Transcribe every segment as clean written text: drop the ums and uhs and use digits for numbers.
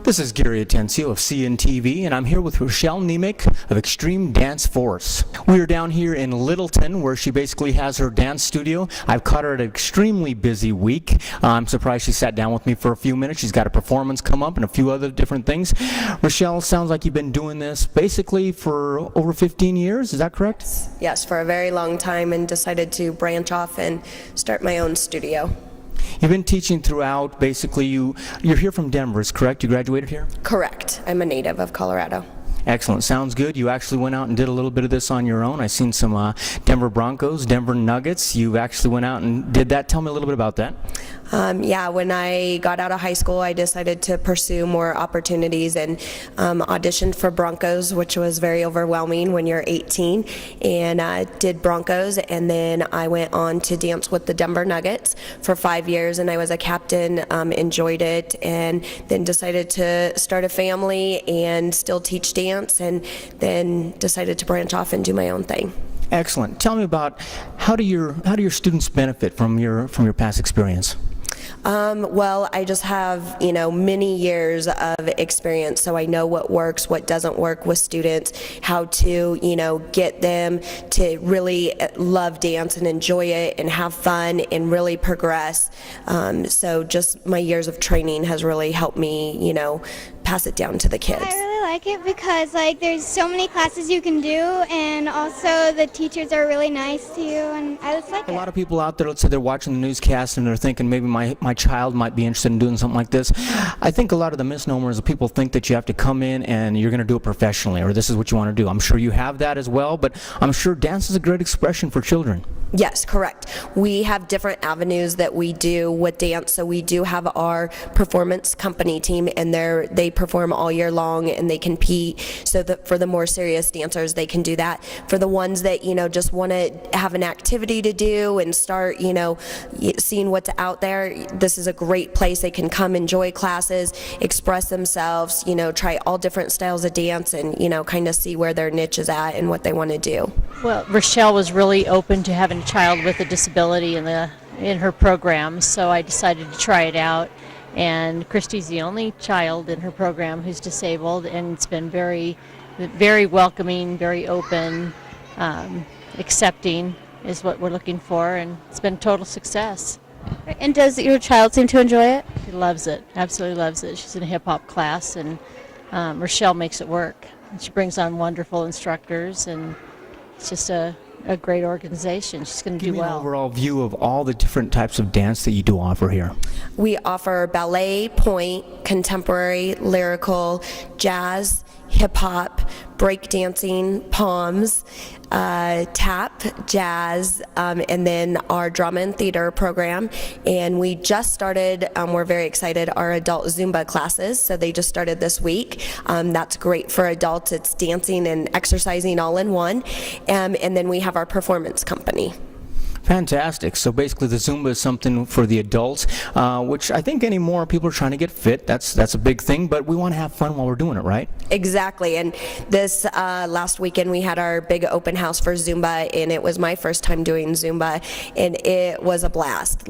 This is Gary Atencio of CNTV, and I'm here with Rochelle Nemec of Xtreme Dance Force. We are down here in Littleton, where she basically has her dance studio. I've caught her at an extremely busy week. I'm surprised she sat down with me for a few minutes. She's got a performance come up and a few other different things. Rochelle, sounds like you've been doing this basically for over 15 years. Is that correct? Yes, for a very long time, and decided to branch off and start my own studio. You've been teaching throughout. Basically, you're here from Denver, is correct? You graduated here? Correct. I'm a native of Colorado. Excellent. Sounds good. You actually went out and did a little bit of this on your own. I've seen some Denver Broncos, Denver Nuggets. You actually went out and did that. Tell me a little bit about that. Yeah, when I got out of high school, I decided to pursue more opportunities and auditioned for Broncos, which was very overwhelming when you're 18, and did Broncos, and then I went on to dance with the Denver Nuggets for 5 years, and I was a captain, enjoyed it, and then decided to start a family and still teach dance, and then decided to branch off and do my own thing. Excellent. Tell me about how do your students benefit from your past experience? Well, I just have, many years of experience, so I know what works, what doesn't work with students, how to, get them to really love dance and enjoy it and have fun and really progress. So just my years of training has really helped me, pass it down to the kids. I really like it because there's so many classes you can do, and also the teachers are really nice to you, and I just like it. A lot of people out there, let's say they're watching the newscast and they're thinking maybe my child might be interested in doing something like this. I think a lot of the misnomers of people think that you have to come in and you're going to do it professionally, or this is what you want to do. I'm sure you have that as well, but I'm sure dance is a great expression for children. Yes, correct. We have different avenues that we do with dance. So we do have our performance company team, and they perform all year long and they compete. So that for the more serious dancers, they can do that. For the ones that just want to have an activity to do and start seeing what's out there, this is a great place. They can come enjoy classes, express themselves, try all different styles of dance, and kind of see where their niche is at and what they want to do. Well, Rochelle was really open to having a child with a disability in her program, so I decided to try it out. And Christy's the only child in her program who's disabled, and it's been very, very welcoming, very open, accepting is what we're looking for, and it's been a total success. And does your child seem to enjoy it? She loves it, absolutely loves it. She's in a hip-hop class, and Rochelle makes it work. And she brings on wonderful instructors, and it's just a great organization. She's going to do well. Give me an overall view of all the different types of dance that you do offer here. We offer ballet, point, contemporary, lyrical, jazz, hip-hop, breakdancing, palms, tap, jazz, and then our drama and theater program. And we just started, we're very excited, our adult Zumba classes. So they just started this week. That's great for adults. It's dancing and exercising all in one. And then we have our performance company. Fantastic. So basically the Zumba is something for the adults, which I think anymore people are trying to get fit. That's a big thing, but we want to have fun while we're doing it, right? Exactly. And this last weekend we had our big open house for Zumba, and it was my first time doing Zumba, and it was a blast.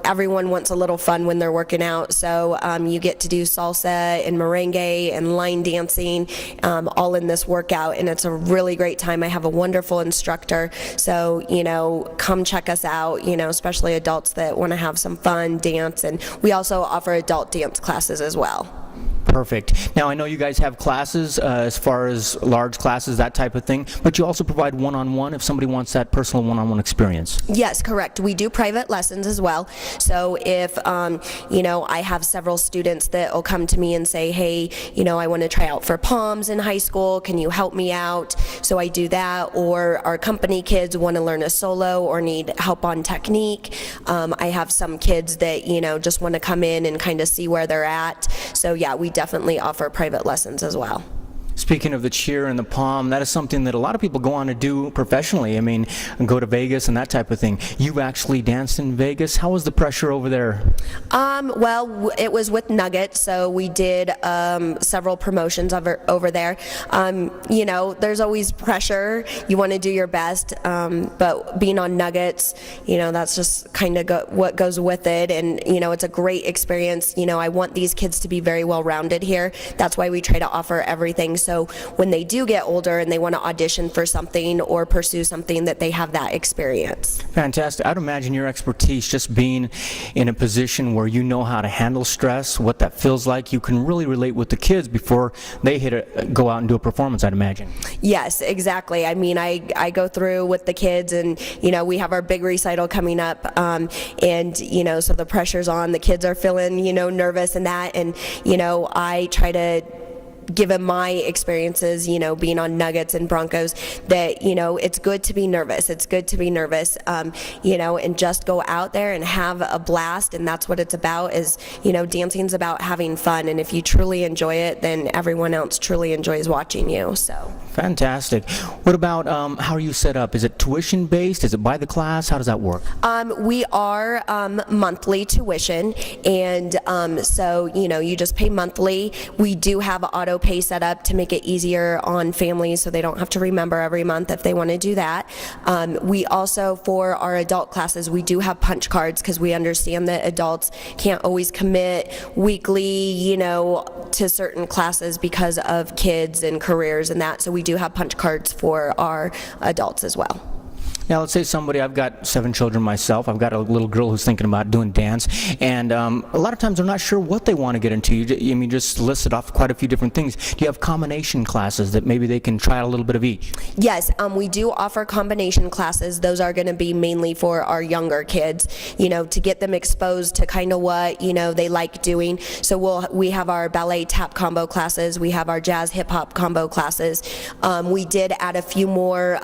Everyone wants a little fun when they're working out, so you get to do salsa and merengue and line dancing all in this workout, and it's a really great time. I have a wonderful instructor, so come check us out, especially adults that want to have some fun, dance, and we also offer adult dance classes as well. Perfect. Now, I know you guys have classes as far as large classes, that type of thing, but you also provide one-on-one if somebody wants that personal one-on-one experience. Yes, correct. We do private lessons as well. So if, I have several students that will come to me and say, hey, I want to try out for palms in high school. Can you help me out? So I do that. Or our company kids want to learn a solo or need help on technique. I have some kids that, just want to come in and kind of see where they're at. So yeah, we definitely offer private lessons as well. Speaking of the cheer and the pom, that is something that a lot of people go on to do professionally. I mean, go to Vegas and that type of thing. You actually danced in Vegas. How was the pressure over there? Well, it was with Nugget, so we did several promotions over there. There's always pressure. You want to do your best, but being on Nuggets, that's just kind of what goes with it. And, it's a great experience. I want these kids to be very well-rounded here. That's why we try to offer everything. So when they do get older and they want to audition for something or pursue something, that they have that experience. Fantastic. I'd imagine your expertise, just being in a position where you know how to handle stress, what that feels like, you can really relate with the kids before they go out and do a performance, I'd imagine. Yes, exactly. I mean, I go through with the kids, and we have our big recital coming up, and so the pressure's on. The kids are feeling nervous and that, and I try to given my experiences, being on Nuggets and Broncos, that, it's good to be nervous. It's good to be nervous, and just go out there and have a blast. And that's what it's about is, dancing's about having fun. And if you truly enjoy it, then everyone else truly enjoys watching you. So. Fantastic. What about how are you set up? Is it tuition based? Is it by the class? How does that work? We are monthly tuition, and so you just pay monthly. We do have auto pay set up to make it easier on families, so they don't have to remember every month if they want to do that. We also, for our adult classes, we do have punch cards because we understand that adults can't always commit weekly, to certain classes because of kids and careers and that. So we do have punch cards for our adults as well. Now, let's say I've got 7 children myself. I've got a little girl who's thinking about doing dance, and a lot of times they're not sure what they want to get into. You just listed off quite a few different things. Do you have combination classes that maybe they can try a little bit of each? Yes, we do offer combination classes. Those are going to be mainly for our younger kids, to get them exposed to kind of what, they like doing. So we have our ballet tap combo classes. We have our jazz hip hop combo classes. We did add a few more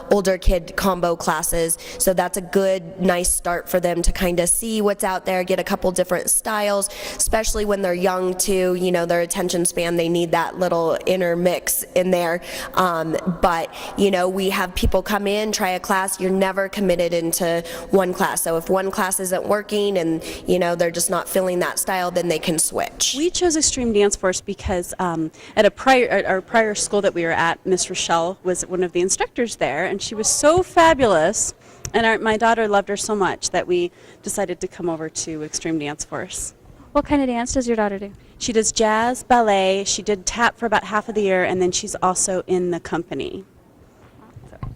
older kid combo classes, so that's a good, nice start for them to kind of see what's out there, get a couple different styles, especially when they're young too. Their attention span, they need that little inner mix in there. But we have people come in, try a class. You're never committed into one class, so if one class isn't working and they're just not feeling that style, then they can switch. We chose Xtreme Dance Force because at our prior school that we were at, Miss Rochelle was one of the instructors there, and she was so fabulous, and my daughter loved her so much that we decided to come over to Xtreme Dance Force. What kind of dance does your daughter do? She does jazz, ballet, she did tap for about half of the year, and then she's also in the company.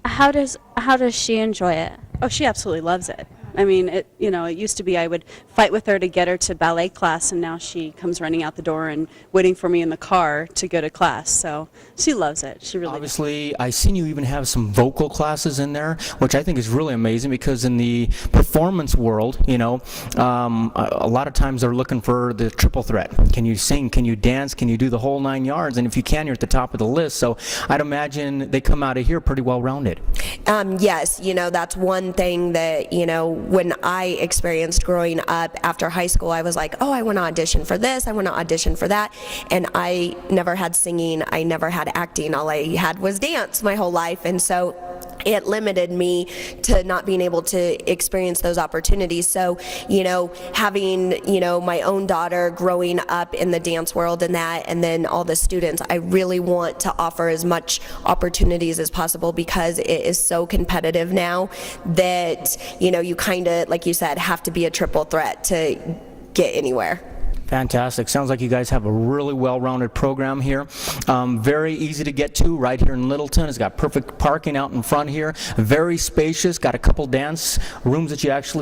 How does she enjoy it? Oh, she absolutely loves it. I mean, it used to be I would fight with her to get her to ballet class, and now she comes running out the door and waiting for me in the car to go to class. So she loves it. She really Obviously, I've seen you even have some vocal classes in there, which I think is really amazing because in the performance world, a lot of times they're looking for the triple threat. Can you sing? Can you dance? Can you do the whole 9 yards? And if you can, you're at the top of the list. So I'd imagine they come out of here pretty well rounded. Yes, that's one thing that, when I experienced growing up after high school, I was like, oh, I want to audition for this, I want to audition for that. And I never had singing, I never had acting. All I had was dance my whole life. And so it limited me to not being able to experience those opportunities. So, having, my own daughter growing up in the dance world and that, and then all the students, I really want to offer as much opportunities as possible because it is so competitive now that, you kind of, like you said, have to be a triple threat to get anywhere. Fantastic. Sounds like you guys have a really well-rounded program here. Very easy to get to right here in Littleton. It's got perfect parking out in front here. Very spacious. Got a couple dance rooms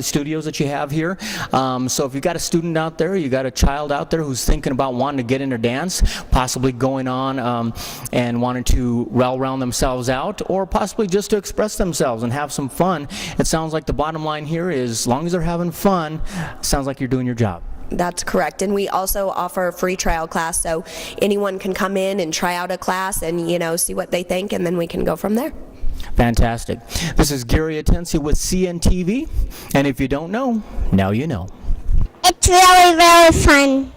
studios that you have here. So if you got a student out there, you got a child out there who's thinking about wanting to get into dance, possibly going on and wanting to well-round themselves out, or possibly just to express themselves and have some fun, it sounds like the bottom line here is as long as they're having fun, sounds like you're doing your job. That's correct. And we also offer a free trial class, so anyone can come in and try out a class and, see what they think, and then we can go from there. Fantastic. This is Gary Atensi with CNTV, and if you don't know, now you know. It's really, really fun.